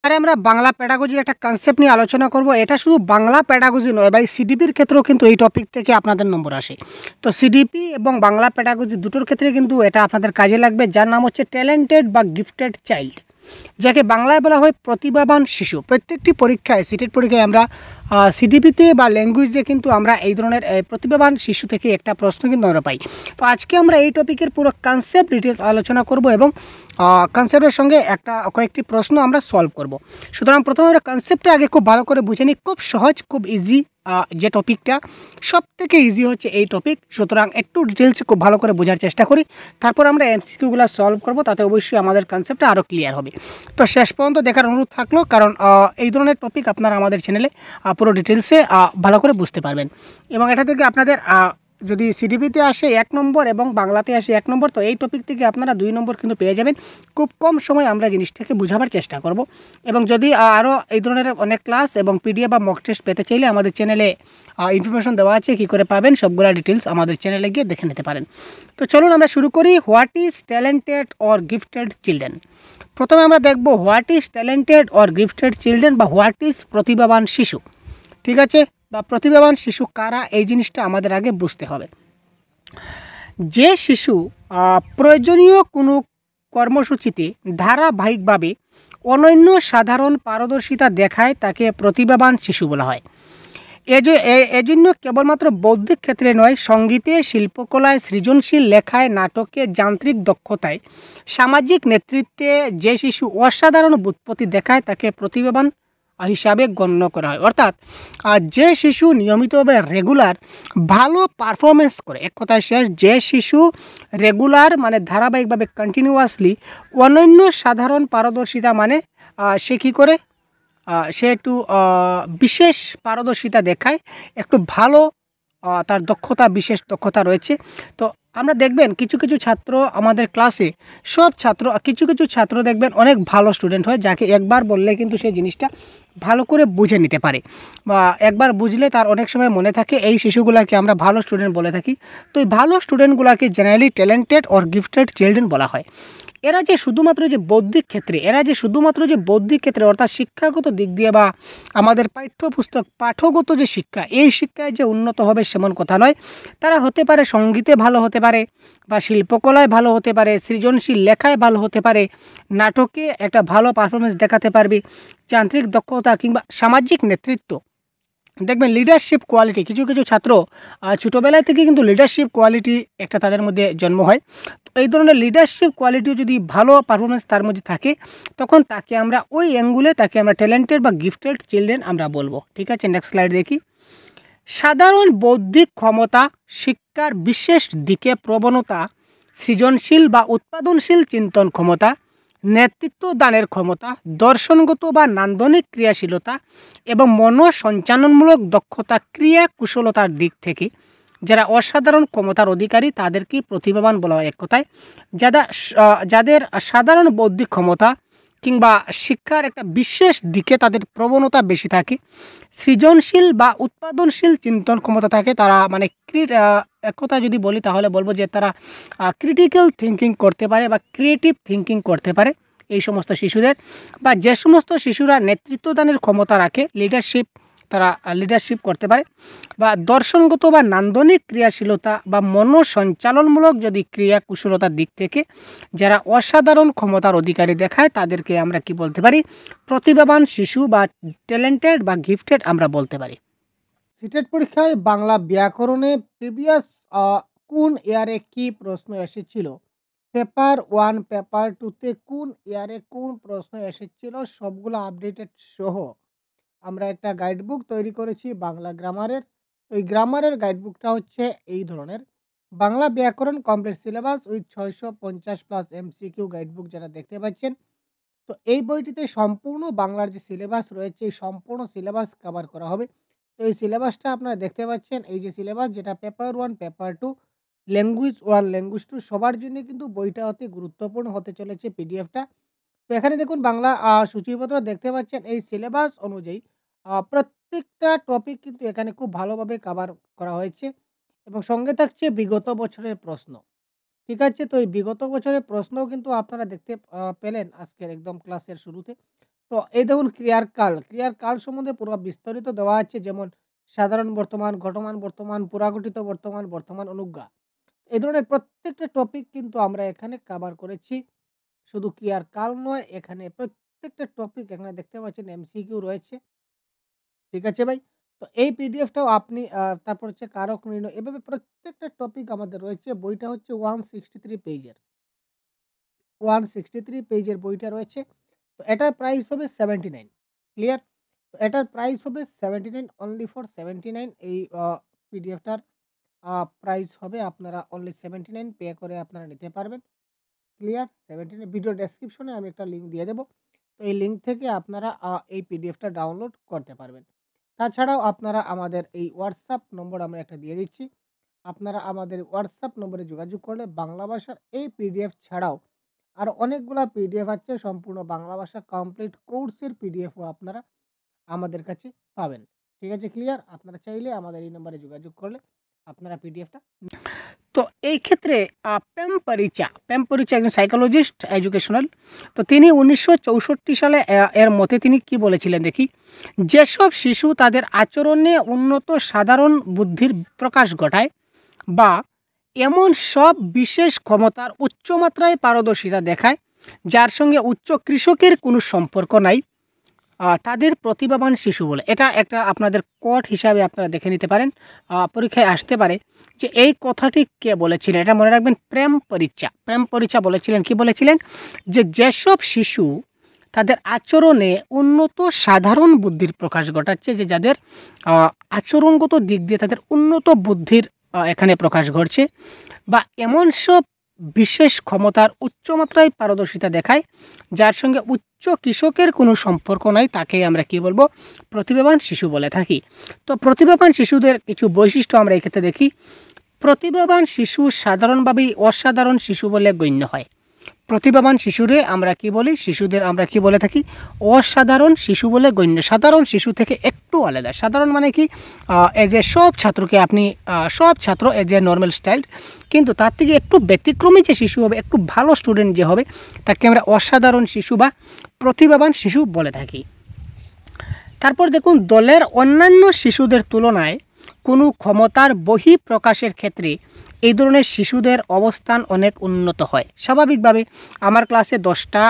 আরে আমরা বাংলা প্যাডাগজির একটা কনসেপ্ট নিয়ে আলোচনা করব। এটা শুধু বাংলা প্যাডাগজি নয় ভাই, সিডিপির ক্ষেত্রেও কিন্তু এই টপিক থেকে আপনাদের নম্বর আসে। তো সিডিপি এবং বাংলা প্যাডাগজি দুটোর ক্ষেত্রে কিন্তু এটা আপনাদের কাজে লাগবে, যার নাম হচ্ছে ট্যালেন্টেড বা গিফটেড চাইল্ড, যাকে বাংলায় বলা হয় প্রতিভাবান শিশু। প্রত্যেকটি পরীক্ষায়, সিটেট পরীক্ষায় আমরা সিডিপিতে বা ল্যাঙ্গুয়েজে কিন্তু আমরা এই ধরনের প্রতিভাবান শিশু থেকে একটা প্রশ্ন কিন্তু আমরা পাই। তো আজকে আমরা এই টপিকের পুরো কনসেপ্ট ডিটেলস আলোচনা করব এবং কনসেপ্টের সঙ্গে কয়েকটি প্রশ্ন আমরা সলভ করব। সুতরাং প্রথমে আমরা কনসেপ্টটা আগে খুব ভালো করে বুঝে নিই। খুব সহজ, খুব ইজি, যে টপিকটা সব থেকে ইজি হচ্ছে এই টপিক। সুতরাং একটু ডিটেলসে খুব ভালো করে বোঝার চেষ্টা করি, তারপর আমরা এমসিকিউগুলো সলভ করব, তাতে অবশ্যই আমাদের কনসেপ্টটা আরও ক্লিয়ার হবে। তো শেষ পর্যন্ত দেখার অনুরোধ থাকলো, কারণ এই ধরনের টপিক আপনারা আমাদের চ্যানেলে পুরো ডিটেলসে ভালো করে বুঝতে পারবেন। এবং এটা থেকে আপনাদের যদি সিডিপিতে আসে 1 নম্বর এবং বাংলাতে আসে 1 নম্বর, তো এই টপিক থেকে আপনারা 2 নম্বর কিন্তু পেয়ে যাবেন। খুব কম সময় আমরা জিনিসটাকে বোঝাবার চেষ্টা করব। এবং যদি আরও এই ধরনের অনেক ক্লাস এবং পিডিএফ বা মক টেস্ট পেতে চাইলে আমাদের চ্যানেলে ইনফরমেশন দেওয়া আছে, কী করে পাবেন সবগুলা ডিটেলস আমাদের চ্যানেলে গিয়ে দেখে নিতে পারেন। তো চলুন আমরা শুরু করি। What is talented or gifted children. প্রথমে আমরা দেখব what is talented or gifted children বা হোয়াট ইজ প্রতিভাবান শিশু। ঠিক আছে, বা প্রতিভাবান শিশু কারা, এই জিনিসটা আমাদের আগে বুঝতে হবে। যে শিশু প্রয়োজনীয় কোনো কর্মসূচিতে ধারাবাহিকভাবে অনন্য সাধারণ পারদর্শিতা দেখায় তাকে প্রতিভাবান শিশু বলা হয়। এজন্য কেবলমাত্র বৌদ্ধিক ক্ষেত্রে নয়, সঙ্গীতে, শিল্পকলায়, সৃজনশীল লেখায়, নাটকে, যান্ত্রিক দক্ষতায়, সামাজিক নেতৃত্বে যে শিশু অসাধারণ বুৎপত্তি দেখায় তাকে প্রতিভাবান হিসাবে গণ্য করা হয়। অর্থাৎ যে শিশু নিয়মিতভাবে রেগুলার ভালো পারফরমেন্স করে, এক কথায় শেষ, যে শিশু রেগুলার মানে ধারাবাহিকভাবে কন্টিনিউয়াসলি অনন্য সাধারণ পারদর্শিতা মানে সে কী করে, সে একটু বিশেষ পারদর্শিতা দেখায়, একটু ভালো তার দক্ষতা, বিশেষ দক্ষতা রয়েছে। তো আমরা দেখবেন কিছু কিছু ছাত্র আমাদের ক্লাসে, সব ছাত্র, কিছু কিছু ছাত্র দেখবেন অনেক ভালো স্টুডেন্ট হয়, যাকে একবার বললে কিন্তু সেই জিনিসটা ভালো করে বুঝে নিতে পারে, বা একবার বুঝলে তার অনেক সময় মনে থাকে। এই শিশুগুলাকে আমরা ভালো স্টুডেন্ট বলে থাকি। তো এই ভালো স্টুডেন্টগুলোকে generally talented or gifted children বলা হয়। এরা যে শুধুমাত্র যে বৌদ্ধিক ক্ষেত্রে অর্থাৎ শিক্ষাগত দিক দিয়ে বা আমাদের পাঠ্যপুস্তক পাঠগত যে শিক্ষা, এই শিক্ষায় যে উন্নত হবে সেমন কথা নয়। তারা হতে পারে সঙ্গীতে ভালো হতে পারে, বা শিল্পকলায় ভালো হতে পারে, সৃজনশীল লেখায় ভালো হতে পারে, নাটকে একটা ভালো পারফরমেন্স দেখাতে পারবে, যান্ত্রিক দক্ষতা কিংবা সামাজিক নেতৃত্ব। দেখবেন লিডারশিপ কোয়ালিটি, কিছু কিছু ছাত্র ছোটোবেলায় থেকে কিন্তু লিডারশিপ কোয়ালিটি একটা তাদের মধ্যে জন্ম হয়। তো এই ধরনের লিডারশিপ কোয়ালিটিও যদি ভালো পারফরমেন্স তার মধ্যে থাকে, তখন তাকে আমরা ওই অ্যাঙ্গুলে তাকে আমরা ট্যালেন্টেড বা গিফটেড চিলড্রেন আমরা বলবো। ঠিক আছে, নেক্সট স্লাইড দেখি। সাধারণ বৌদ্ধিক ক্ষমতা, শিক্ষার বিশেষ দিকে প্রবণতা, সৃজনশীল বা উৎপাদনশীল চিন্তন ক্ষমতা, নেতৃত্ব দানের ক্ষমতা, দর্শনগত বা নান্দনিক ক্রিয়াশীলতা এবং মনঃসঞ্চালনমূলক দক্ষতা, ক্রিয়া কুশলতার দিক থেকে যারা অসাধারণ ক্ষমতার অধিকারী তাদেরকে প্রতিভাবান বলা হয়। এক কথায় যাদের সাধারণ বৌদ্ধিক ক্ষমতা কিংবা শিক্ষার একটা বিশেষ দিকে তাদের প্রবণতা বেশি থাকে, সৃজনশীল বা উৎপাদনশীল চিন্তন ক্ষমতা থাকে, তারা মানে এক কথা যদি বলি তাহলে বলবো যে তারা ক্রিটিক্যাল থিঙ্কিং করতে পারে বা ক্রিয়েটিভ থিঙ্কিং করতে পারে এই সমস্ত শিশুদের। বা যে সমস্ত শিশুরা নেতৃত্বদানের ক্ষমতা রাখে, তারা লিডারশিপ করতে পারে, বা দর্শনগত বা নান্দনিক ক্রিয়াশীলতা বা মনঃসঞ্চালনমূলক যদি ক্রিয়া কুশলতার দিক থেকে যারা অসাধারণ ক্ষমতার অধিকারী দেখায় তাদেরকে আমরা কি বলতে পারি, প্রতিভাবান শিশু বা ট্যালেন্টেড বা গিফটেড আমরা বলতে পারি। সিটেট পরীক্ষায় বাংলা ব্যাকরণে প্রিভিয়াস কোন ইয়ারে কি প্রশ্ন এসেছিল, পেপার 1 পেপার 2তে কোন ইয়ারে কোন প্রশ্ন এসেছিল, সবগুলো আপডেটেড সহ আমরা একটা গাইডবুক তৈরি করেছি বাংলা গ্রামারের। ওই গ্রামারের গাইডবুকটা হচ্ছে এই ধরনের, বাংলা ব্যাকরণ complete syllabus with 650+ MCQ guidebook যেটা দেখতে পাচ্ছেন। তো এই বইটিতে সম্পূর্ণ বাংলার যে সিলেবাস রয়েছে এই সম্পূর্ণ সিলেবাস কভার করা হবে। তো এই সিলেবাসটা আপনারা দেখতে পাচ্ছেন, এই যে সিলেবাস, যেটা পেপার 1 পেপার 2 ল্যাঙ্গুয়েজ 1 ল্যাঙ্গুয়েজ 2 সবার জন্য কিন্তু বইটা অতি গুরুত্বপূর্ণ হতে চলেছে পিডিএফটা। তো এখানে দেখুন বাংলা সূচিপত্র দেখতে পাচ্ছেন, এই সিলেবাস অনুযায়ী প্রত্যেকটা টপিক কিন্তু এখানে খুব ভালোভাবে কভার করা হয়েছে এবং সঙ্গে থাকছে বিগত বছরের প্রশ্ন। ঠিক আছে, তো এই বিগত বছরের প্রশ্নও কিন্তু আপনারা দেখতে পেলেন আজকের একদম ক্লাসের শুরুতে। তো এই দেখুন ক্রিয়ার কাল সম্বন্ধে পুরো বিস্তারিত দেওয়া আছে, যেমন সাধারণ বর্তমান, ঘটমান বর্তমান, পুরাগঠিত বর্তমান, বর্তমান অনুজ্ঞা। এই ধরনের প্রত্যেকটা টপিক কিন্তু আমরা এখানে কভার করেছি। শুধু ক্রিয়ার কাল নয়, এখানে প্রত্যেকটা টপিক এখানে দেখতে পাচ্ছেন এমসিকিউ রয়েছে। ঠিক আছে ভাই? তো এই পিডিএফটাও আপনি তারপর হচ্ছে কারক নির্ণয়, এভাবে প্রত্যেকটা টপিক আমাদের রয়েছে। বইটা হচ্ছে 163 পেজের। 163 পেজের বইটা রয়েছে। তো এটার প্রাইস হবে 79। ক্লিয়ার? তো এটার প্রাইস হবে 79, অনলি ফর 79। এই পিডিএফটার প্রাইস হবে আপনারা অনলি 79 পে করে আপনারা নিতে পারবেন। ক্লিয়ার? 79 ভিডিও ডেসক্রিপশনে আমি একটা লিঙ্ক দিয়ে দেব। তো এই লিঙ্ক থেকে আপনারা এই পিডিএফটা ডাউনলোড করতে পারবেন। তাছাড়াও আপনারা আমাদের এই হোয়াটসঅ্যাপ নম্বর আমরা একটা দিয়ে দিচ্ছি। আপনারা আমাদের হোয়াটসঅ্যাপ নম্বরে যোগাযোগ করলে বাংলা ভাষার এই পিডিএফ ছাড়াও আরও অনেকগুলা পিডিএফ আছে, সম্পূর্ণ বাংলা ভাষা কমপ্লিট কোর্সের পিডিএফও আপনারা আমাদের কাছে পাবেন। ঠিক আছে? ক্লিয়ার? আপনারা চাইলে আমাদের এই নম্বরে যোগাযোগ করলে আপনারা পিডিএফটা। তো এই ক্ষেত্রে প্যাম পরিচা একজন সাইকোলজিস্ট এডুকেশনাল। তো তিনি 1964 সালে এর মতে তিনি কি বলেছিলেন দেখি, যেসব শিশু তাদের আচরণে উন্নত সাধারণ বুদ্ধির প্রকাশ ঘটায় বা এমন সব বিশেষ ক্ষমতার উচ্চমাত্রায় পারদর্শিতা দেখায় যার সঙ্গে উচ্চ কৃষকের কোনো সম্পর্ক নাই, তাদের প্রতিভাবান শিশু বলে। এটা একটা আপনাদের কোড হিসাবে আপনারা দেখে নিতে পারেন, পরীক্ষায় আসতে পারে যে এই কথাটি কে বলেছিলেন। এটা মনে রাখবেন, প্রেম পরিচা বলেছিলেন। কি বলেছিলেন? যে যেসব শিশু তাদের আচরণে উন্নত সাধারণ বুদ্ধির প্রকাশ ঘটাচ্ছে, যে যাদের আচরণগত দিক দিয়ে তাদের উন্নত বুদ্ধির এখানে প্রকাশ ঘটছে, বা এমন সব বিশেষ ক্ষমতার উচ্চমাত্রায় পারদর্শিতা দেখায় যার সঙ্গে উচ্চ কৃষকের কোনো সম্পর্ক নাই, তাকে আমরা কি বলবো? প্রতিভাবান শিশু বলে থাকি। তো প্রতিভাবান শিশুদের কিছু বৈশিষ্ট্য আমরা এক্ষেত্রে দেখি। প্রতিভাবান শিশু সাধারণভাবেই অসাধারণ শিশু বলে গণ্য হয়। প্রতিভাবান শিশুরে আমরা কি বলি? শিশুদের আমরা কি বলে থাকি? অসাধারণ শিশু বলে গণ্য। সাধারণ শিশু থেকে একটু আলাদা। সাধারণ মানে কি? এজ এ সব ছাত্রকে আপনি সব ছাত্র এজ এ নর্মাল স্টাইল, কিন্তু তার থেকে একটু ব্যতিক্রমী যে শিশু হবে, একটু ভালো স্টুডেন্ট যে হবে, তাকে আমরা অসাধারণ শিশু বা প্রতিভাবান শিশু বলে থাকি। তারপর দেখুন, দলের অন্যান্য শিশুদের তুলনায় কোনো ক্ষমতার বহিঃপ্রকাশের ক্ষেত্রে এই ধরনের শিশুদের অবস্থান অনেক উন্নত হয়। স্বাভাবিকভাবে আমার ক্লাসে 10টা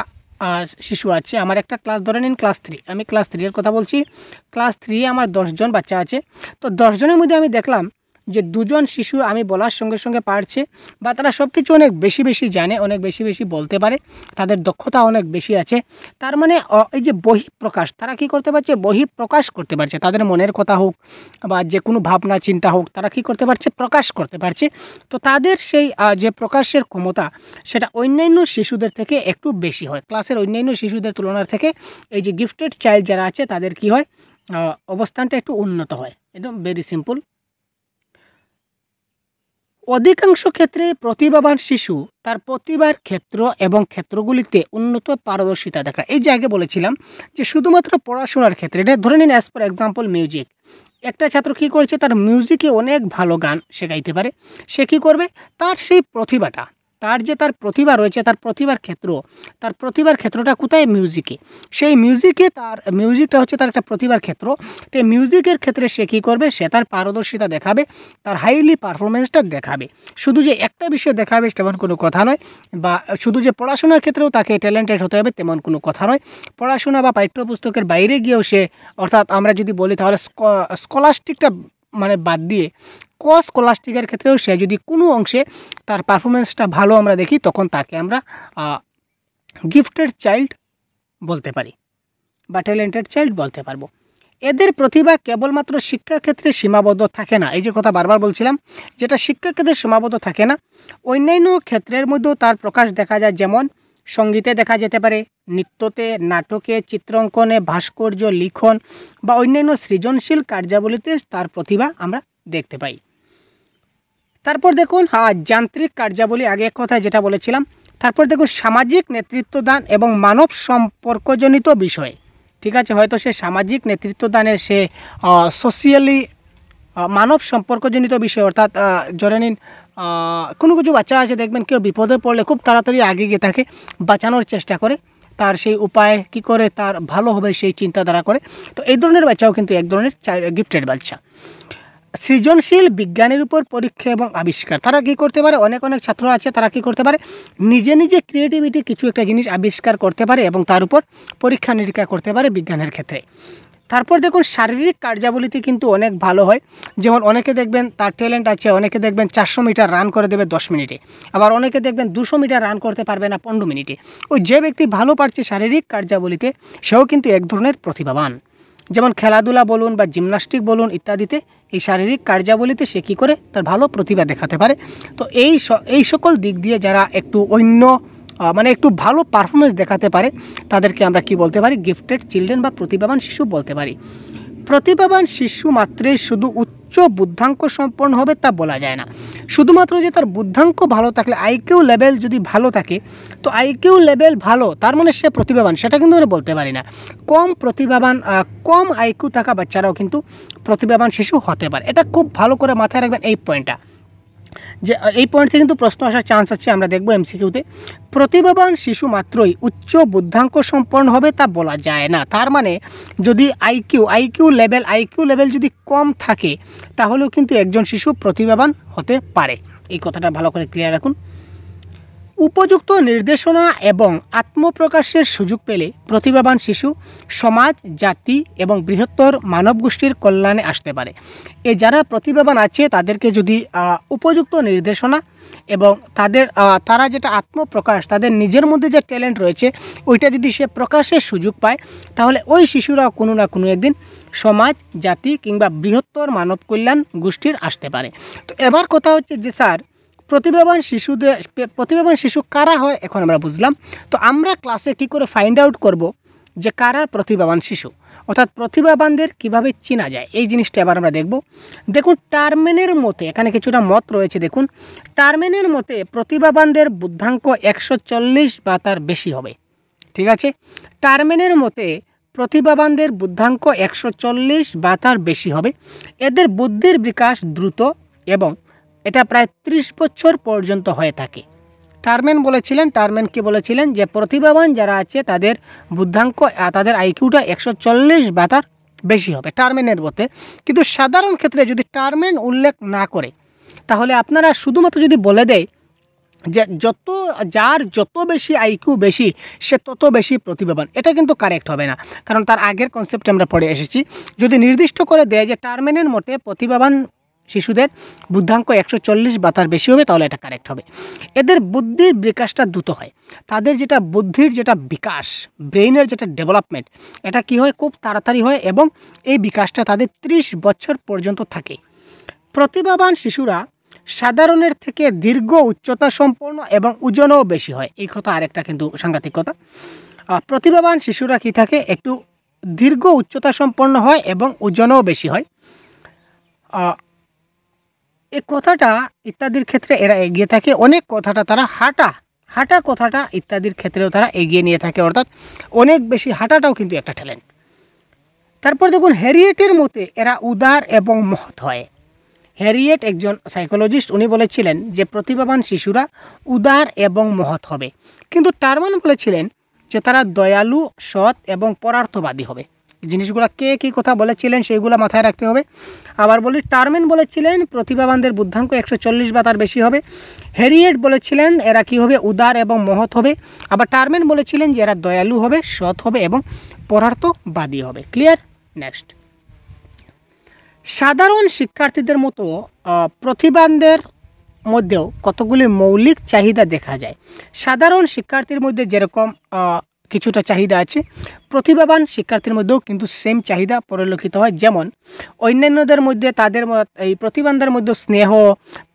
শিশু আছে। আমার একটা ক্লাস ধরে নিন ক্লাস 3, আমি ক্লাস 3 এর কথা বলছি। ক্লাস 3 আমার 10 জন বাচ্চা আছে। তো 10 জনের মধ্যে আমি দেখলাম যে 2 জন শিশু আমি বলার সঙ্গে সঙ্গে পারছে, বা তারা সব কিছু অনেক বেশি বেশি জানে, অনেক বেশি বেশি বলতে পারে, তাদের দক্ষতা অনেক বেশি আছে। তার মানে এই যে বহিঃপ্রকাশ, তারা কি করতে পারছে? বহিঃপ্রকাশ করতে পারছে। তাদের মনের কথা হোক বা যে কোনো ভাবনা চিন্তা হোক, তারা কি করতে পারছে? প্রকাশ করতে পারছে। তো তাদের সেই যে প্রকাশের ক্ষমতা, সেটা অন্যান্য শিশুদের থেকে একটু বেশি হয়। ক্লাসের অন্যান্য শিশুদের তুলনার থেকে এই যে গিফটেড চাইল্ড যারা আছে, তাদের কি হয়? অবস্থানটা একটু উন্নত হয়। একদম ভেরি সিম্পল। অধিকাংশ ক্ষেত্রে প্রতিভাবান শিশু তার প্রতিভার ক্ষেত্র এবং ক্ষেত্রগুলিতে উন্নত পারদর্শিতা দেখায়। এই যে আগে বলেছিলাম যে শুধুমাত্র পড়াশোনার ক্ষেত্রে, এটা ধরে নিন অ্যাজ ফর এক্সাম্পল মিউজিক। একটা ছাত্র কী করেছে? তার মিউজিকে অনেক ভালো গান সে গাইতে পারে। সে কী করবে? তার সেই প্রতিভাটা, তার যে তার প্রতিভা রয়েছে, তার প্রতিভার ক্ষেত্রটা কোথায়? মিউজিকে। সেই মিউজিকটা হচ্ছে তার একটা প্রতিভার ক্ষেত্র। তো মিউজিকের ক্ষেত্রে সে কী করবে? সে তার পারদর্শিতা দেখাবে, তার হাইলি পারফরমেন্সটা দেখাবে। শুধু যে একটা বিষয় দেখাবে তেমন কোনো কথা নয়, বা শুধু যে পড়াশোনার ক্ষেত্রেও তাকে ট্যালেন্টেড হতে হবে তেমন কোনো কথা নয়। পড়াশোনা বা পাঠ্যপুস্তকের বাইরে গিয়েও সে, অর্থাৎ আমরা যদি বলি তাহলে স্কলাস্টিকটা মানে বাদ দিয়ে স্কলাস্টিকের ক্ষেত্রেও সে যদি কোনো অংশে তার পারফরমেন্সটা ভালো আমরা দেখি, তখন তাকে আমরা গিফটেড চাইল্ড বলতে পারি বা ট্যালেন্টেড চাইল্ড বলতে পারবো। এদের প্রতিভা কেবলমাত্র শিক্ষাক্ষেত্রে সীমাবদ্ধ থাকে না। এই যে কথা বারবার বলছিলাম, যেটা শিক্ষাক্ষেত্রে সীমাবদ্ধ থাকে না, অন্যান্য ক্ষেত্রের মধ্যেও তার প্রকাশ দেখা যায়। যেমন সঙ্গীতে দেখা যেতে পারে, নৃত্যতে, নাটকে, চিত্রাঙ্কনে, ভাস্কর্য, লিখন বা অন্যান্য সৃজনশীল কার্যাবলীতে তার প্রতিভা আমরা দেখতে পাই। তারপর দেখুন যান্ত্রিক কার্যাবলী, আগে এক কথা যেটা বলেছিলাম। তারপর দেখুন সামাজিক নেতৃত্বদান এবং মানব সম্পর্কজনিত বিষয়। ঠিক আছে, হয়তো সে সামাজিক নেতৃত্বদানের সে সোশিয়ালি মানব সম্পর্কজনিত বিষয়, অর্থাৎ ধরে নিন কোনো কিছু বাচ্চা আছে দেখবেন কেউ বিপদে পড়লে খুব তাড়াতাড়ি আগে গিয়ে তাকে বাঁচানোর চেষ্টা করে। তার সেই উপায় কি করে তার ভালো হবে সেই চিন্তাধারা করে। তো এই ধরনের বাচ্চাও কিন্তু এক ধরনের গিফটেড বাচ্চা। সৃজনশীল বিজ্ঞানের উপর পরীক্ষা এবং আবিষ্কার, তারা কী করতে পারে, অনেক ছাত্র আছে তারা কী করতে পারে, নিজে নিজে ক্রিয়েটিভিটি কিছু একটা জিনিস আবিষ্কার করতে পারে এবং তার উপর পরীক্ষা নিরীক্ষা করতে পারে বিজ্ঞানের ক্ষেত্রে। তারপর দেখুন শারীরিক কার্যাবলীতে কিন্তু অনেক ভালো হয়। যেমন অনেকে দেখবেন তার ট্যালেন্ট আছে, অনেকে দেখবেন 400 মিটার রান করে দেবে 10 মিনিটে, আবার অনেকে দেখবেন 200 মিটার রান করতে পারবে না 15 মিনিটে। ওই যে ব্যক্তি ভালো পারছে শারীরিক কার্যাবলীতে সেও কিন্তু এক ধরনের প্রতিভাবান। যেমন খেলাধুলা বলুন বা জিমনাস্টিক বলুন ইত্যাদিতে এই শারীরিক কার্যাবলীতে সে কী করে তার ভালো প্রতিভা দেখাতে পারে। তো এই সকল দিক দিয়ে যারা একটু অন্য মানে একটু ভালো পারফরমেন্স দেখাতে পারে তাদেরকে আমরা কি বলতে পারি, গিফটেড চিলড্রেন বা প্রতিভাবান শিশু বলতে পারি। প্রতিভাবান শিশু মাত্রই শুধু উচ্চ বুদ্ধাঙ্ক সম্পন্ন হবে তা বলা যায় না। শুধুমাত্র যে তার বুদ্ধাঙ্ক ভালো থাকলে, আইকিউ লেভেল যদি ভালো থাকে, তো আইকিউ লেভেল ভালো তার মানে সে প্রতিভাবান সেটা কিন্তু আমরা বলতে পারি না। কম প্রতিভাবান কম আইকিউ থাকা বাচ্চারাও কিন্তু প্রতিভাবান শিশু হতে পারে। এটা খুব ভালো করে মাথায় রাখবেন এই পয়েন্টটা, যে এই পয়েন্ট থেকে কিন্তু প্রশ্ন আসার চান্স আছে, আমরা দেখব এমসিকিউতে। প্রতিভাবান শিশু মাত্রই উচ্চ বুদ্ধাঙ্ক সম্পন্ন হবে তা বলা যায় না। তার মানে যদি আইকিউ লেভেল যদি কম থাকে তাহলেও কিন্তু একজন শিশু প্রতিভাবান হতে পারে। এই কথাটা ভালো করে ক্লিয়ার রাখুন। উপযুক্ত নির্দেশনা এবং আত্মপ্রকাশের সুযোগ পেলে প্রতিভাবান শিশু সমাজ, জাতি এবং বৃহত্তর মানব গোষ্ঠীর কল্যাণে আসতে পারে। যারা প্রতিভাবান আছে তাদেরকে যদি উপযুক্ত নির্দেশনা এবং তারা যেটা আত্মপ্রকাশ, তাদের নিজের মধ্যে যে ট্যালেন্ট রয়েছে ওইটা যদি সে প্রকাশের সুযোগ পায় তাহলে ওই শিশুরাও কোনো না কোনো একদিন সমাজ, জাতি কিংবা বৃহত্তর মানব কল্যাণ গোষ্ঠীর আসতে পারে। তো এবার কথা হচ্ছে যে স্যার প্রতিভাবান শিশু কারা হয় এখন আমরা বুঝলাম। তো আমরা ক্লাসে কী করে ফাইন্ড আউট করব যে কারা প্রতিভাবান শিশু, অর্থাৎ প্রতিভাবানদের কিভাবে চেনা যায় এই জিনিসটা এবার আমরা দেখব। দেখুন টারম্যানের মতে এখানে কিছুটা মত রয়েছে। দেখুন টারম্যানের মতে প্রতিভাবানদের বুদ্ধাঙ্ক 140 বা তার বেশি হবে। ঠিক আছে, টারম্যানের মতে প্রতিভাবানদের বুদ্ধাঙ্ক 140 বা তার বেশি হবে। এদের বুদ্ধির বিকাশ দ্রুত এবং এটা প্রায় 30 বছর পর্যন্ত হয়ে থাকে। টারম্যান কি বলেছিলেন যে প্রতিভাবান যারা আছে তাদের বুদ্ধাঙ্ক, তাদের আইকিউটা 140 বা তার বেশি হবে টারম্যানের মতে। কিন্তু সাধারণ ক্ষেত্রে যদি টারম্যান উল্লেখ না করে তাহলে আপনারা শুধুমাত্র যদি বলে দেয় যে যার যত বেশি আইকিউ বেশি সে তত বেশি প্রতিভাবান, এটা কিন্তু কারেক্ট হবে না, কারণ তার আগের কনসেপ্ট আমরা পড়ে এসেছি। যদি নির্দিষ্ট করে দেয় যে টারম্যানের মতে প্রতিভাবান শিশুদের বুদ্ধাঙ্ক 140 বা তার বেশি হবে তাহলে এটা কারেক্ট হবে। এদের বুদ্ধির বিকাশটা দ্রুত হয়, তাদের যেটা বুদ্ধির যেটা বিকাশ, ব্রেইনের যেটা ডেভেলপমেন্ট, এটা কি হয় খুব তাড়াতাড়ি হয় এবং এই বিকাশটা তাদের 30 বছর পর্যন্ত থাকে। প্রতিভাবান শিশুরা সাধারণের থেকে দীর্ঘ উচ্চতা সম্পন্ন এবং ওজনও বেশি হয়। এই কথা আরেকটা কিন্তু সাংঘাতিক কথা। প্রতিভাবান শিশুরা কি থাকে, একটু দীর্ঘ উচ্চতা সম্পন্ন হয় এবং ওজনও বেশি হয়। এই কথাটা ইত্যাদির ক্ষেত্রে এরা এগিয়ে থাকে। অনেক কথাটা তারা হাঁটা কথাটা ইত্যাদির ক্ষেত্রেও তারা এগিয়ে নিয়ে থাকে, অর্থাৎ অনেক বেশি হাঁটাটাও কিন্তু একটা ট্যালেন্ট। তারপর দেখুন হ্যারিয়েটের মতে এরা উদার এবং মহৎ হয়। হ্যারিয়েট একজন সাইকোলজিস্ট, উনি বলেছিলেন যে প্রতিভাবান শিশুরা উদার এবং মহৎ হবে, কিন্তু টারম্যান বলেছিলেন যে তারা দয়ালু, সৎ এবং পরার্থবাদী হবে। জিনিসগুলো কে কী কথা বলেছিলেন সেইগুলো মাথায় রাখতে হবে। আবার বলি টারম্যান বলেছিলেন প্রতিভাবানদের বুদ্ধাঙ্ক 140 বা তার বেশি হবে। হ্যারিয়েট বলেছিলেন এরা কী হবে, উদার এবং মহৎ হবে। আবার টারম্যান বলেছিলেন যে এরা দয়ালু হবে, সৎ হবে এবং পরার্থবাদী হবে। ক্লিয়ার? নেক্সট, সাধারণ শিক্ষার্থীদের মতো প্রতিভাবানদের মধ্যেও কতগুলি মৌলিক চাহিদা দেখা যায়। সাধারণ শিক্ষার্থীর মধ্যে যেরকম কিছুটা চাহিদা আছে, প্রতিভাবান শিক্ষার্থীর মধ্যেও কিন্তু সেম চাহিদা পরিলক্ষিত হয়। যেমন অন্যান্যদের মধ্যে এই প্রতিভাবানদের মধ্যে স্নেহ,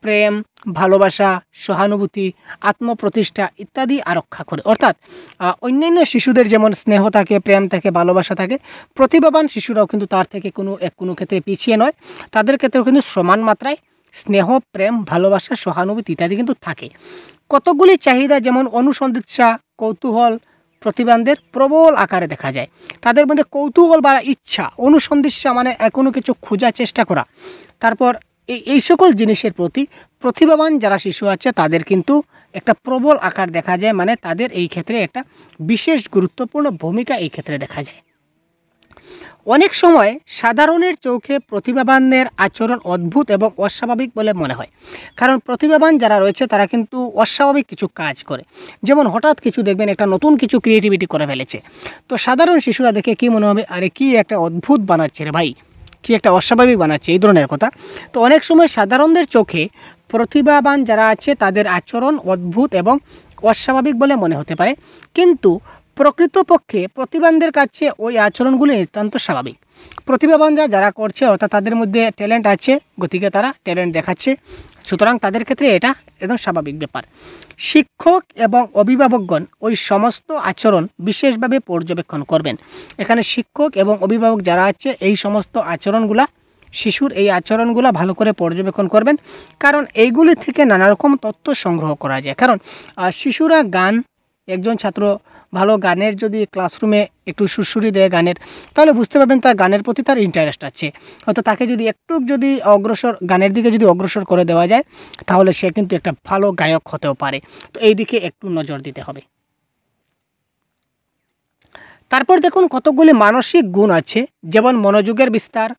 প্রেম, ভালোবাসা, সহানুভূতি, আত্মপ্রতিষ্ঠা ইত্যাদি আরক্ষা করে। অর্থাৎ অন্যান্য শিশুদের যেমন স্নেহ থাকে, প্রেম থাকে, ভালোবাসা থাকে, প্রতিভাবান শিশুরাও কিন্তু তার থেকে কোনো ক্ষেত্রে পিছিয়ে নয়। তাদের ক্ষেত্রেও কিন্তু সমান মাত্রায় স্নেহ, প্রেম, ভালোবাসা, সহানুভূতি ইত্যাদি কিন্তু থাকে। কতগুলি চাহিদা যেমন অনুসন্ধিৎসা, কৌতূহল প্রতিভাবানদের প্রবল আকারে দেখা যায়। তাদের মধ্যে কৌতূহল বা ইচ্ছা, অনুসন্ধিৎসা মানে কোনো কিছু খোঁজার চেষ্টা করা, তারপর এই সকল জিনিসের প্রতি প্রতিভাবান যারা শিশু আছে তাদের কিন্তু একটা প্রবল আকার দেখা যায়, মানে তাদের এই ক্ষেত্রে একটা বিশেষ গুরুত্বপূর্ণ ভূমিকা এই ক্ষেত্রে দেখা যায়। অনেক সময় সাধারণের চোখে প্রতিভাবানদের আচরণ অদ্ভুত এবং অস্বাভাবিক বলে মনে হয়, কারণ প্রতিভাবান যারা রয়েছে তারা কিন্তু অস্বাভাবিক কিছু কাজ করে, যেমন হঠাৎ কিছু দেখবেন একটা নতুন কিছু ক্রিয়েটিভিটি করে ফেলেছে। তো সাধারণ শিশুরা দেখে কি মনে হবে, আরে কি একটা অদ্ভুত বানাচ্ছে রে ভাই, কি একটা অস্বাভাবিক বানাচ্ছে, এই ধরনের কথা। তো অনেক সময় সাধারণদের চোখে প্রতিভাবান যারা আছে তাদের আচরণ অদ্ভুত এবং অস্বাভাবিক বলে মনে হতে পারে, কিন্তু প্রকৃতপক্ষে প্রতিভাবানদের কাছে ওই আচরণগুলি নিতান্ত স্বাভাবিক। প্রতিভাবানরা যারা করছে অর্থাৎ তাদের মধ্যে ট্যালেন্ট আছে, গতিকে তারা ট্যালেন্ট দেখাচ্ছে, সুতরাং তাদের ক্ষেত্রে এটা একদম স্বাভাবিক ব্যাপার। শিক্ষক এবং অভিভাবকগণ ওই সমস্ত আচরণ বিশেষভাবে পর্যবেক্ষণ করবেন। এখানে শিক্ষক এবং অভিভাবক যারা আছে এই সমস্ত আচরণগুলা, শিশুর এই আচরণগুলো ভালো করে পর্যবেক্ষণ করবেন, কারণ এইগুলি থেকে নানা রকম তথ্য সংগ্রহ করা যায়। কারণ শিশুরা গান, একজন ছাত্র ভালো গানের যদি ক্লাসরুমে একটু সুরসুরি দেয় গানের, তাহলে বুঝতে পারবেন তার গানের প্রতি তার ইন্টারেস্ট আছে। হয়তো তাকে যদি একটু যদি অগ্রসর, গানের দিকে যদি অগ্রসর করে দেওয়া যায়, তাহলে সে কিন্তু একটা ভালো গায়ক হতেও পারে। তো এই দিকে একটু নজর দিতে হবে। তারপর দেখুন কতগুলি মানসিক গুণ আছে, যেমন মনোযোগের বিস্তার,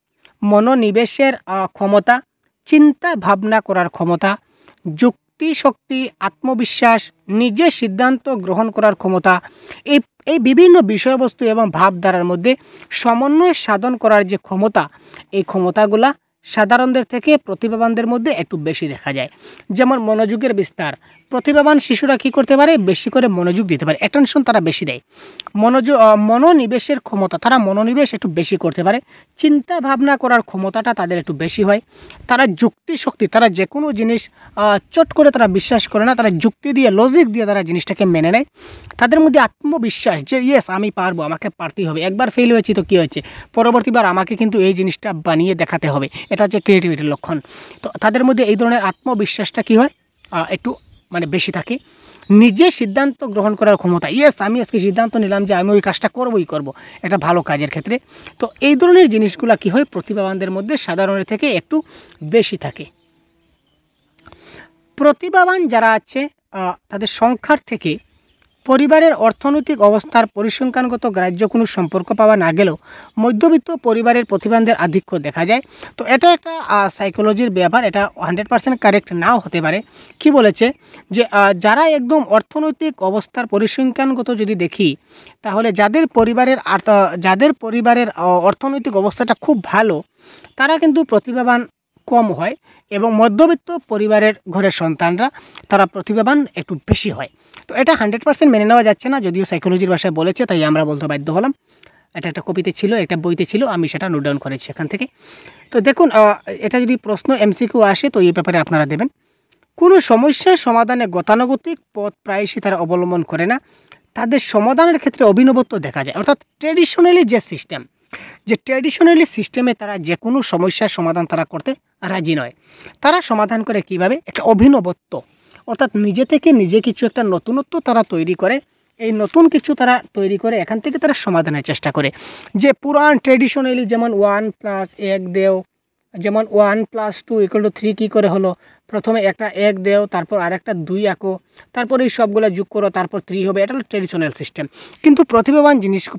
মনোনিবেশের ক্ষমতা, চিন্তা ভাবনা করার ক্ষমতা, যুক্তি শক্তি, আত্মবিশ্বাস, নিজে সিদ্ধান্ত গ্রহণ করার ক্ষমতা। এই বিভিন্ন বিষয়বস্তু এবং ভাবধারার মধ্যে সমন্বয় সাধন করার যে ক্ষমতা, এই ক্ষমতাগুলা সাধারণদের থেকে প্রতিভাবানদের মধ্যে একটু বেশি দেখা যায়। যেমন মনোযোগের বিস্তার, প্রতিভাবান শিশুরা কী করতে পারে, বেশি করে মনোযোগ দিতে পারে, অ্যাটেনশন তারা বেশি দেয়। মনোনিবেশের ক্ষমতা, তারা মনোনিবেশ একটু বেশি করতে পারে। চিন্তা ভাবনা করার ক্ষমতাটা তাদের একটু বেশি হয়। তারা যুক্তি শক্তি, তারা যে কোনো জিনিস চট করে তারা বিশ্বাস করে না, তারা যুক্তি দিয়ে, লজিক দিয়ে তারা জিনিসটাকে মেনে নেয়। তাদের মধ্যে আত্মবিশ্বাস, যে ইয়েস আমি পারবো, আমাকে পারতেই হবে, একবার ফেল হয়েছি তো কী হয়েছে, পরবর্তীবার আমাকে কিন্তু এই জিনিসটা বানিয়ে দেখাতে হবে, এটা হচ্ছে ক্রিয়েটিভিটির লক্ষণ। তো তাদের মধ্যে এই ধরনের আত্মবিশ্বাসটা কী হয়, একটু মানে বেশি থাকে। নিজে সিদ্ধান্ত গ্রহণ করার ক্ষমতা, ইয়েস আমি আজকে সিদ্ধান্ত নিলাম যে আমি ওই কাজটা করবই করব, এটা ভালো কাজের ক্ষেত্রে। তো এই ধরনের জিনিসগুলো কী হয়, প্রতিভাবানদের মধ্যে সাধারণের থেকে একটু বেশি থাকে। প্রতিভাবান যারা আছে তাদের সংখ্যার থেকে পরিবারের অর্থনৈতিক অবস্থার পরিসংখ্যানগত গ্রাহ্য কোনো সম্পর্ক পাওয়া না গেলেও মধ্যবিত্ত পরিবারের প্রতিভাবানদের আধিক্য দেখা যায়। তো এটা একটা সাইকোলজির ব্যাপার, এটা 100% কারেক্ট নাও হতে পারে। কি বলেছে যে যারা একদম অর্থনৈতিক অবস্থার পরিসংখ্যানগত যদি দেখি, তাহলে যাদের পরিবারের অর্থনৈতিক অবস্থাটা খুব ভালো, তারা কিন্তু প্রতিভাবান কম হয়, এবং মধ্যবিত্ত পরিবারের ঘরের সন্তানরা তারা প্রতিভাবান একটু বেশি হয়। তো এটা 100% মেনে নেওয়া যাচ্ছে না, যদিও সাইকোলজির ভাষায় বলেছে তাই আমরা বলতে বাধ্য হলাম। এটা একটা কবিতে ছিল, একটা বইতে ছিল, আমি সেটা নোট ডাউন করেছি এখান থেকে। তো দেখুন এটা যদি প্রশ্ন এমসিকিউ আসে তো এই ব্যাপারে আপনারা দেবেন। কোনো সমস্যার সমাধানে গতানুগতিক পথ প্রায়শই তারা অবলম্বন করে না, তাদের সমাধানের ক্ষেত্রে অভিনবত্ব দেখা যায়। অর্থাৎ ট্র্যাডিশনালি সিস্টেমে তারা যে কোনো সমস্যার সমাধান তারা করতে রাজি নয়। তারা সমাধান করে কিভাবে, একটা অভিনবত্ব, অর্থাৎ নিজে থেকে নিজে কিছু একটা নতুনত্ব তারা তৈরি করে, এই নতুন কিছু তারা তৈরি করে এখান থেকে তারা সমাধানের চেষ্টা করে। যে পুরান ট্র্যাডিশনালি যেমন 1+1 দেও, যেমন 1+2=3 কী করে হলো, প্রথমে একটা 1 দেও, তারপর আরেকটা 2 আঁকো, তারপর এই সবগুলো যোগ করো, তারপর 3 হবে, এটা হলো ট্র্যাডিশনাল সিস্টেম। কিন্তু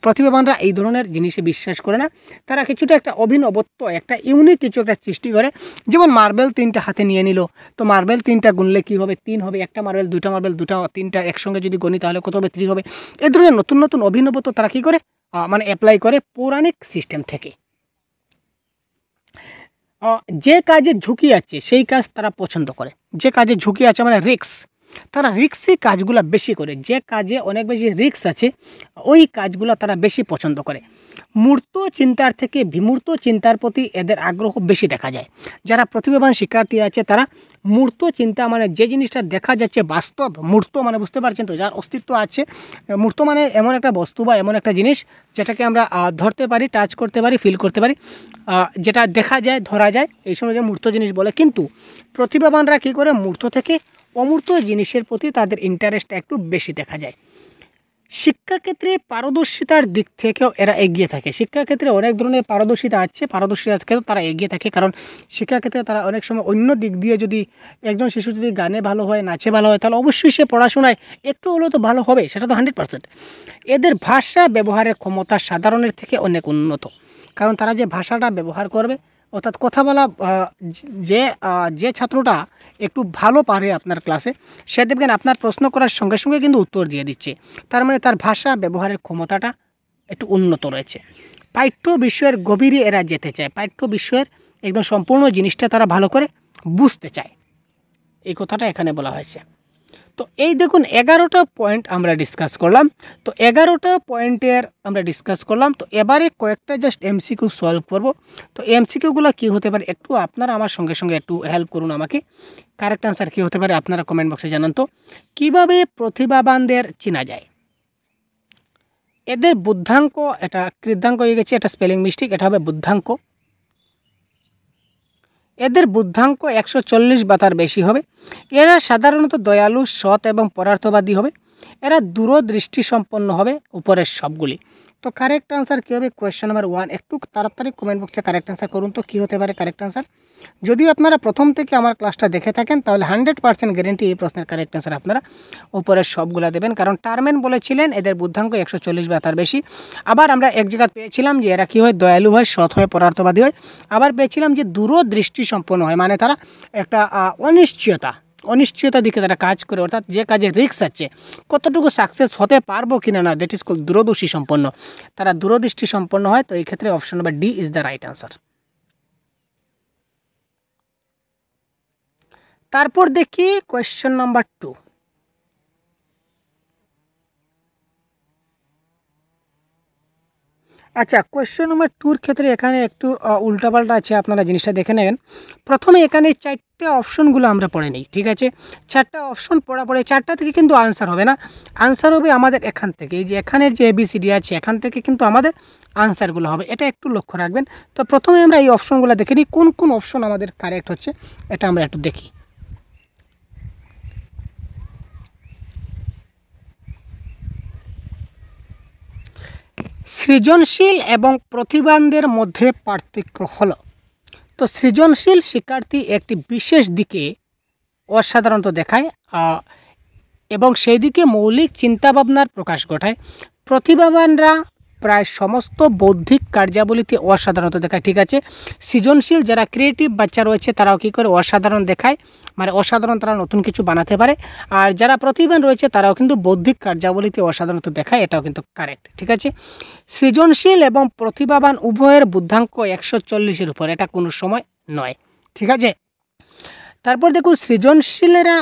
প্রতিভাবানরা এই ধরনের জিনিসে বিশ্বাস করে না। তারা কিছুটা একটা অভিনবত্ব, একটা ইউনিক কিছু একটা সৃষ্টি করে। যেমন মার্বেল 3টা হাতে নিয়ে নিল, তো মার্বেল 3টা গুনলে কী হবে, 3 হবে। একটা মার্বেল, 2টা মার্বেল, 2টা 3টা একসঙ্গে যদি গণি তাহলে কত হবে, 3 হবে। এই ধরনের নতুন নতুন অভিনবত্ব তারা কী করে, মানে অ্যাপ্লাই করে পৌরাণিক সিস্টেম থেকে। যে কাজে ঝুঁকি আছে সেই কাজ তারা পছন্দ করে। যে কাজে ঝুঁকি আছে মানে রিস্ক, তারা রিস্কি কাজগুলো বেশি করে। যে কাজে অনেক বেশি রিস্ক আছে ওই কাজগুলো তারা বেশি পছন্দ করে। মূর্ত চিন্তার থেকে বিমূর্ত চিন্তার প্রতি এদের আগ্রহ বেশি দেখা যায়। যারা প্রতিভাবান শিক্ষার্থী আছে তারা মূর্ত চিন্তা, মানে যে জিনিসটা দেখা যাচ্ছে বাস্তব, মূর্ত মানে বুঝতে পারছেন তো, যার অস্তিত্ব আছে। মূর্ত মানে এমন একটা বস্তু বা এমন একটা জিনিস যেটাকে আমরা ধরতে পারি, টাচ করতে পারি, ফিল করতে পারি, যেটা দেখা যায়, ধরা যায়, এই সময় যে মূর্ত জিনিস বলে। কিন্তু প্রতিভাবানরা কী করে, মূর্ত থেকে অমূর্ত জিনিসের প্রতি তাদের ইন্টারেস্টটা একটু বেশি দেখা যায়। শিক্ষাক্ষেত্রে পারদর্শিতার দিক থেকেও এরা এগিয়ে থাকে। শিক্ষাক্ষেত্রে অনেক ধরনের পারদর্শিতা আছে, পারদর্শিতার ক্ষেত্রেও তারা এগিয়ে থাকে, কারণ শিক্ষাক্ষেত্রে তারা অনেক সময় অন্য দিক দিয়ে যদি একজন শিশু যদি গানে ভালো হয়, নাচে ভালো হয়, তাহলে অবশ্যই সে পড়াশোনায় একটু হলেও তো ভালো হবে, সেটা তো 100%। এদের ভাষা ব্যবহারের ক্ষমতা সাধারণের থেকে অনেক উন্নত, কারণ তারা যে ভাষাটা ব্যবহার করবে, অর্থাৎ কথা বলা, যে যে ছাত্রটা একটু ভালো পারে আপনার ক্লাসে, সে দেখবেন আপনার প্রশ্ন করার সঙ্গে সঙ্গে কিন্তু উত্তর দিয়ে দিচ্ছে। তার মানে তার ভাষা ব্যবহারের ক্ষমতাটা একটু উন্নত রয়েছে। পাঠ্য বিষয়ের গভীরে এরা যেতে চায়, পাঠ্য বিষয়ের একদম সম্পূর্ণ জিনিসটা তারা ভালো করে বুঝতে চায়, এই কথাটা এখানে বলা হয়েছে। তো এই দেখুন 11টা পয়েন্ট আমরা ডিসকাস করলাম। তো 11টা পয়েন্টের আমরা ডিসকাস করলাম। তো এবারে কয়েকটা জাস্ট এমসিকিউ সলভ করব। তো এমসিকিউগুলো কী হতে পারে একটু আপনারা আমার সঙ্গে সঙ্গে একটু হেল্প করুন আমাকে। কারেক্ট আনসার কী হতে পারে আপনারা কমেন্ট বক্সে জানান। তো কীভাবে প্রতিভাবানদের চেনা যায়? এদের বুদ্ধাঙ্ক, এটা কৃদ্ধাঙ্ক হয়ে গেছে, এটা স্পেলিং মিস্টেক, এটা হবে বুদ্ধাঙ্ক। এদের বুদ্ধাঙ্ক 140 বা তার বেশি হবে। এরা সাধারণত দয়ালু, সৎ এবং পরার্থবাদী হবে। এরা দূরদৃষ্টি সম্পন্ন হবে, উপরের সবগুলি। তো কারেক্ট আনসার কী হবে? Question number 1। একটু তাড়াতাড়ি কমেন্ট বক্সে কারেক্ট আনসার করুন। তো কী হতে পারে কারেক্ট আনসার? যদিও আপনারা প্রথম থেকে আমার ক্লাসটা দেখে থাকেন, তাহলে 100% গ্যারেন্টি এই প্রশ্নের কারেক্ট আনসার আপনারা উপরের সবগুলা দেবেন, কারণ টার্মেন বলেছিলেন এদের বুদ্ধাঙ্ক 140 বা তার বেশি। আবার আমরা এক জায়গায় পেয়েছিলাম যে এরা কী হয়, দয়ালু হয়, সৎ হয়, পরার্থবাদী হয়। আবার পেয়েছিলাম যে দূরদৃষ্টি সম্পন্ন হয়, মানে তারা একটা অনিশ্চয়তা দিকে তারা কাজ করে, অর্থাৎ যে কাজে রিস্ক আছে, কতটুকু সাকসেস হতে পারবো কিনা না, দ্যাট ইজ কল দূরদর্শী সম্পন্ন। তারা দূরদৃষ্টি সম্পন্ন হয়। তো এই ক্ষেত্রে option number D is the right answer. তারপর দেখি কোয়েশ্চেন নাম্বার 2। আচ্ছা, কোয়েশ্চেন নাম্বার 2-র ক্ষেত্রে এখানে একটু উল্টাপাল্টা আছে, আপনারা জিনিসটা দেখে নেবেন। প্রথমে এখানে 4টে অপশনগুলো আমরা পড়ে নিই, ঠিক আছে? 4টা অপশন পড়া পড়ে 4টা থেকে কিন্তু আনসার হবে না, আনসার হবে আমাদের এখান থেকে, এই যে এখানের যে ABCD আছে এখান থেকে কিন্তু আমাদের আনসারগুলো হবে, এটা একটু লক্ষ্য রাখবেন। তো প্রথমে আমরা এই অপশনগুলো দেখে নিই, কোন কোন অপশন আমাদের কারেক্ট হচ্ছে এটা আমরা একটু দেখি। সৃজনশীল এবং প্রতিভানদের মধ্যে পার্থক্য হলো। তো সৃজনশীল শিক্ষার্থী একটি বিশেষ দিকে অসাধারণত দেখায় এবং সেই দিকে মৌলিক চিন্তাভাবনার প্রকাশ ঘটায়। প্রতিভাবানরা প্রায় সমস্ত বৌদ্ধিক কার্যাবলীতে অসাধারণত দেখায়, ঠিক আছে? সৃজনশীল যারা ক্রিয়েটিভ বাচ্চা রয়েছে তারাও কী করে, অসাধারণ দেখায়, মানে অসাধারণ, তারা নতুন কিছু বানাতে পারে। আর যারা প্রতিভাবান রয়েছে তারাও কিন্তু বৌদ্ধিক কার্যাবলীতে অসাধারণত দেখায়, এটাও কিন্তু কারেক্ট, ঠিক আছে? সৃজনশীল এবং প্রতিভাবান উভয়ের বুদ্ধাঙ্ক 140-এর উপর, এটা কোনো সময় নয়, ঠিক আছে? তারপর দেখুন সৃজনশীলেরা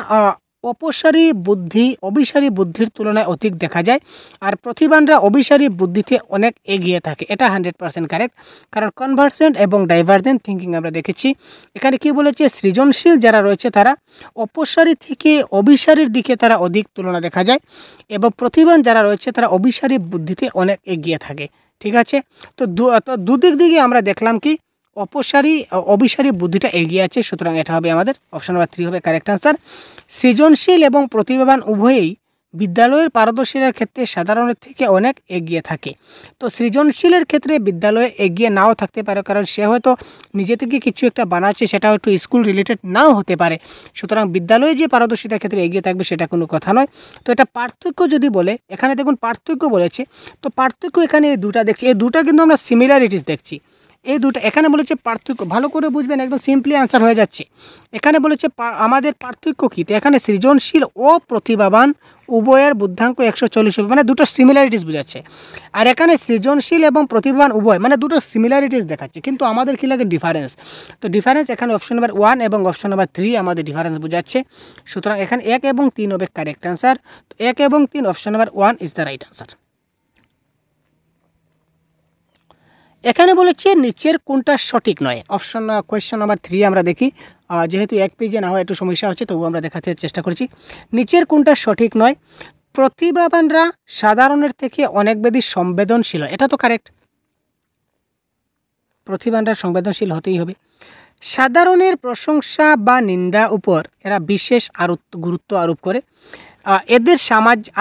অভিসারী বুদ্ধির তুলনায় অধিক দেখা যায়, আর প্রতিভানরা অভিসারী বুদ্ধিতে অনেক এগিয়ে থাকে, এটা 100% কারেক্ট। কারণ কনভার্জেন্ট এবং ডাইভার্জেন্ট থিঙ্কিং আমরা দেখেছি। এখানে কি বলেছে, সৃজনশীল যারা রয়েছে তারা অপসারী থেকে অভিসারীর দিকে তারা অধিক তুলনা দেখা যায়, এবং প্রতিভান যারা রয়েছে তারা অভিসারী বুদ্ধিতে অনেক এগিয়ে থাকে, ঠিক আছে? তো দুদিক দিকে আমরা দেখলাম কি অভিসারী বুদ্ধিটা এগিয়ে আছে, সুতরাং এটা হবে আমাদের অপশন নাম্বার 3 হবে কারেক্ট আনসার। সৃজনশীল এবং প্রতিভাবান উভয়েই বিদ্যালয়ের পারদর্শিতার ক্ষেত্রে সাধারণের থেকে অনেক এগিয়ে থাকে। তো সৃজনশীলের ক্ষেত্রে বিদ্যালয়ে এগিয়ে নাও থাকতে পারে, কারণ সে হয়তো নিজে থেকে কিছু একটা বানাচ্ছে, সেটা হয়তো স্কুল রিলেটেড নাও হতে পারে, সুতরাং বিদ্যালয়ে যে পারদর্শিতার ক্ষেত্রে এগিয়ে থাকবে সেটা কোনো কথা নয়। তো এটা পার্থক্য যদি বলে, এখানে দেখুন পার্থক্য বলেছে, তো পার্থক্য এখানে এই দুটা দেখছি, এই দুটা কিন্তু আমরা সিমিলারিটিস দেখছি, এই দুটো এখানে বলেছে পার্থক্য, ভালো করে বুঝবেন, একদম সিম্পলি আনসার হয়ে যাচ্ছে। এখানে বলেছে আমাদের পার্থক্য কী, তো এখানে সৃজনশীল ও প্রতিভাবান উভয়ের বুদ্ধাঙ্ক 140 হবে, মানে দুটো সিমিলারিটিস বোঝাচ্ছে। আর এখানে সৃজনশীল এবং প্রতিভাবান উভয়, মানে দুটো সিমিলারিটিস দেখাচ্ছে, কিন্তু আমাদের কী লাগে, ডিফারেন্স। তো ডিফারেন্স এখানে অপশন নাম্বার 1 এবং অপশন নাম্বার 3 আমাদের ডিফারেন্স বোঝাচ্ছে, সুতরাং এখানে 1 এবং 3 হবে কারেক্ট আনসার। তো 1 এবং 3 option number 1 is the right answer. এখানে বলেছে নিচের কোনটা সঠিক নয়। কোয়েশ্চন নাম্বার 3 আমরা দেখি, যেহেতু এক পেজে না হয় একটু সমস্যা হচ্ছে, তবুও আমরা দেখাতে চেষ্টা করছি। নিচের কোনটা সঠিক নয়? প্রতিভাবানরা সাধারণের থেকে অনেক বেশি সংবেদনশীল হয়, এটা তো কারেক্ট, প্রতিভাবানরা সংবেদনশীল হতেই হবে। সাধারণের প্রশংসা বা নিন্দা উপর এরা বিশেষ গুরুত্ব আরোপ করে। এদের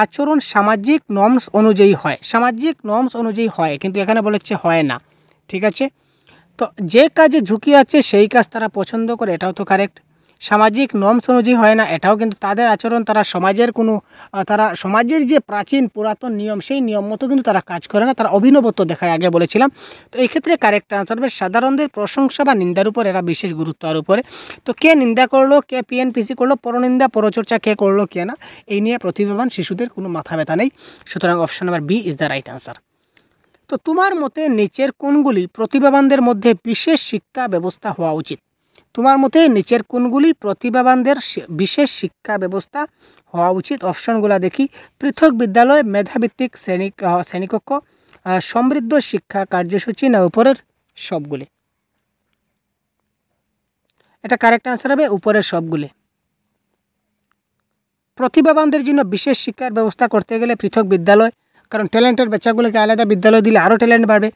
আচরণ সামাজিক নর্মস অনুযায়ী হয়, সামাজিক নর্মস অনুযায়ী হয়, কিন্তু এখানে বলেছে হয় না। ঠিক আছে, তো যে কাজে ঝুঁকি আছে সেই কাজ তারা পছন্দ করে, এটাও তো কারেক্ট। সামাজিক নর্মস অনুযায়ী হয় না, এটাও কিন্তু তাদের আচরণ, তারা সমাজের কোনো তারা সমাজের যে প্রাচীন পুরাতন নিয়ম সেই নিয়ম মতো কিন্তু তারা কাজ করে না, তারা অভিনবত্ব দেখায়, আগে বলেছিলাম। তো এই ক্ষেত্রে কারেক্ট আনসার হবে সাধারণদের প্রশংসা বা নিন্দার উপর এরা বিশেষ গুরুত্ব আর উপরে। তো কে নিন্দা করলো, কে পিএনপিসি করলো, পরনিন্দা পরচর্চা কে করলো কে না, এই নিয়ে প্রতিভাবান শিশুদের কোনো মাথা ব্যথা নেই। সুতরাং option number B is the right answer. তো তোমার মতে নিচের কোনগুলি প্রতিভাবানদের মধ্যে বিশেষ শিক্ষা ব্যবস্থা হওয়া উচিত? তোমার মতে নিচের কোনগুলি প্রতিভাবানদের বিশেষ শিক্ষা ব্যবস্থা হওয়া উচিত? অপশনগুলো দেখি। পৃথক বিদ্যালয়, মেধাভিত্তিক শ্রেণীকক্ষ, সমৃদ্ধ শিক্ষা কার্যসূচি, না উপরের সবগুলি? এটা কারেক্ট আনসার হবে উপরের সবগুলি। প্রতিভাবানদের জন্য বিশেষ শিক্ষার ব্যবস্থা করতে গেলে পৃথক বিদ্যালয়, কারণ ট্যালেন্টের বাচ্চাগুলোকে আলাদা বিদ্যালয় দিলে আরও ট্যালেন্ট বাড়বে।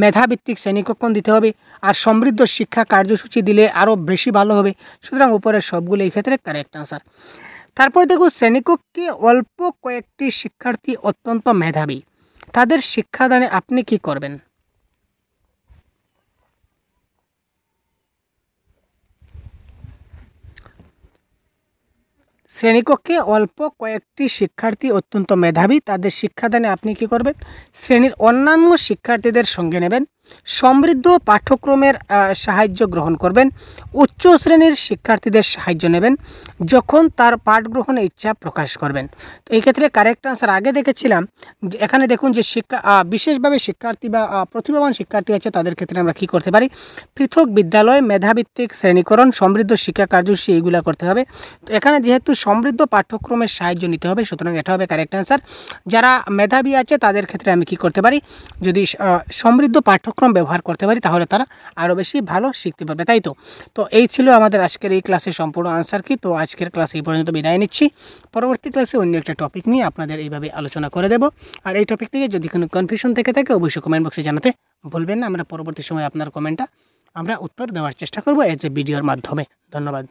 মেধাভিত্তিক শ্রেণীকক্ষ দিতে হবে, আর সমৃদ্ধ শিক্ষা কার্যসূচি দিলে আরও বেশি ভালো হবে। সুতরাং উপরের সবগুলো এই ক্ষেত্রে কারেক্ট আনসার। তারপর দেখো, শ্রেণীকক্ষে অল্প কয়েকটি শিক্ষার্থী অত্যন্ত মেধাবী, তাদের শিক্ষাদানে আপনি কি করবেন? শ্রেণীকক্ষে অল্প কয়েকটি শিক্ষার্থী অত্যন্ত মেধাবী, তাদের শিক্ষাদানে আপনি কি করবেন? শ্রেণীর অন্যান্য শিক্ষার্থীদের সঙ্গে নেবেন, সমৃদ্ধ পাঠ্যক্রমের সাহায্য গ্রহণ করবেন, উচ্চ শ্রেণীর শিক্ষার্থীদের সাহায্য নেবেন, যখন তার পাঠ গ্রহণে ইচ্ছা প্রকাশ করবেন। তো এই ক্ষেত্রে কারেক্ট আনসার আগে দেখেছিলাম যে এখানে দেখুন যে বিশেষভাবে শিক্ষার্থী বা প্রতিভাবান শিক্ষার্থী আছে, তাদের ক্ষেত্রে আমরা কী করতে পারি? পৃথক বিদ্যালয়, মেধাভিত্তিক শ্রেণীকরণ, সমৃদ্ধ শিক্ষা কার্যসূচি, এইগুলো করতে হবে। তো এখানে যেহেতু সমৃদ্ধ পাঠ্যক্রমের সাহায্য নিতে হবে, সুতরাং এটা হবে কারেক্ট আনসার। যারা মেধাবী আছে তাদের ক্ষেত্রে আমি কি করতে পারি? যদি সমৃদ্ধ পাঠ্যক্রম ব্যবহার করতে পারি তাহলে তারা আরও বেশি ভালো শিখতে পারবে, তাই তো? তো এই ছিল আমাদের আজকের এই ক্লাসের সম্পূর্ণ আনসার কি। তো আজকের ক্লাস এই পর্যন্ত বিদায় নিচ্ছি। পরবর্তী ক্লাসে অন্য একটা টপিক নিয়ে আপনাদের এইভাবে আলোচনা করে দেব। আর এই টপিক থেকে যদি কোনো কনফিউশন থেকে থাকে অবশ্যই কমেন্ট বক্সে জানাতে ভুলবেন না। আমরা পরবর্তী সময় আপনার কমেন্টটা আমরা উত্তর দেওয়ার চেষ্টা করব এজ এ ভিডিওর মাধ্যমে। ধন্যবাদ।